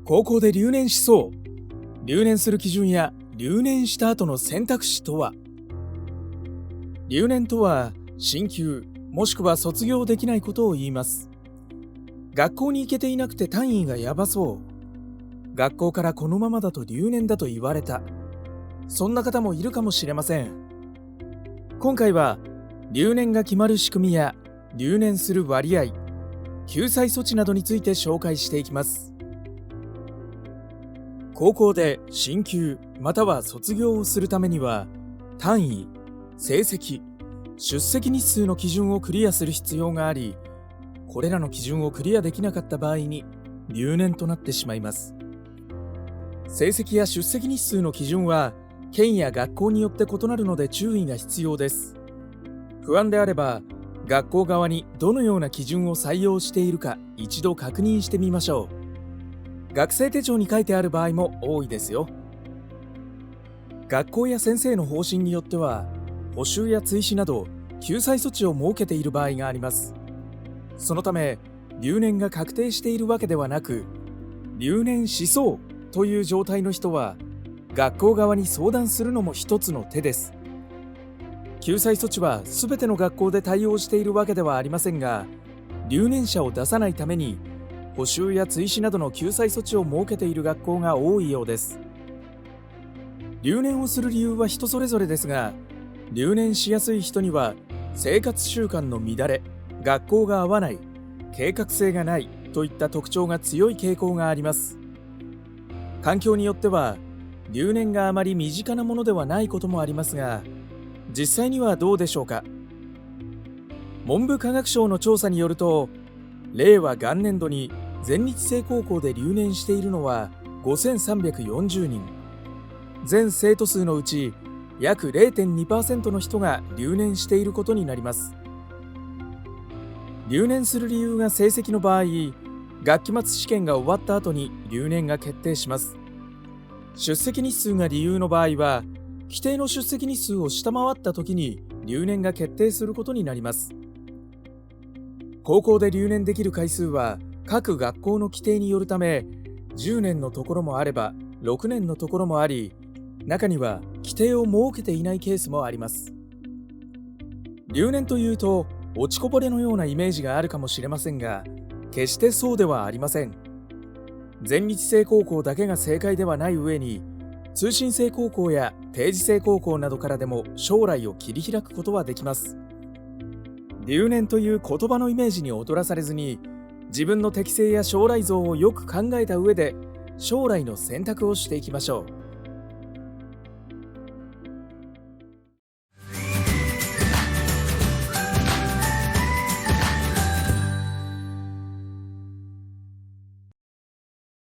高校で留年しそう。留年する基準や留年した後の選択肢とは。留年とは進級もしくは卒業できないことを言います。学校に行けていなくて単位がやばそう。学校からこのままだと留年だと言われた。そんな方もいるかもしれません。今回は留年が決まる仕組みや留年する割合、救済措置などについて紹介していきます。高校で進級または卒業をするためには単位、成績、出席日数の基準をクリアする必要があり、これらの基準をクリアできなかった場合に留年となってしまいます。成績や出席日数の基準は県や学校によって異なるので注意が必要です。不安であれば学校側にどのような基準を採用しているか一度確認してみましょう。学生手帳に書いてある場合も多いですよ。学校や先生の方針によっては補習や追試など救済措置を設けている場合があります。そのため留年が確定しているわけではなく、留年しそうという状態の人は学校側に相談するのも一つの手です。救済措置は全ての学校で対応しているわけではありませんが、留年者を出さないために補習や追試などの救済措置を設けている学校が多いようです。留年をする理由は人それぞれですが、留年しやすい人には生活習慣の乱れ、学校が合わない、計画性がないといった特徴が強い傾向があります。環境によっては留年があまり身近なものではないこともありますが、実際にはどうでしょうか。文部科学省の調査によると、令和元年度に全日制高校で留年しているのは5340人。全生徒数のうち約 0.2% の人が留年していることになります。留年する理由が成績の場合、学期末試験が終わった後に留年が決定します。出席日数が理由の場合は、規定の出席日数を下回った時に留年が決定することになります。高校で留年できる回数は各学校の規定によるため、10年のところもあれば6年のところもあり、中には規定を設けていないケースもあります。留年というと落ちこぼれのようなイメージがあるかもしれませんが、決してそうではありません。全日制高校だけが正解ではない上に、通信制高校や定時制高校などからでも将来を切り開くことはできます。留年という言葉のイメージに踊らされずに、自分の適性や将来像をよく考えた上で将来の選択をしていきましょう。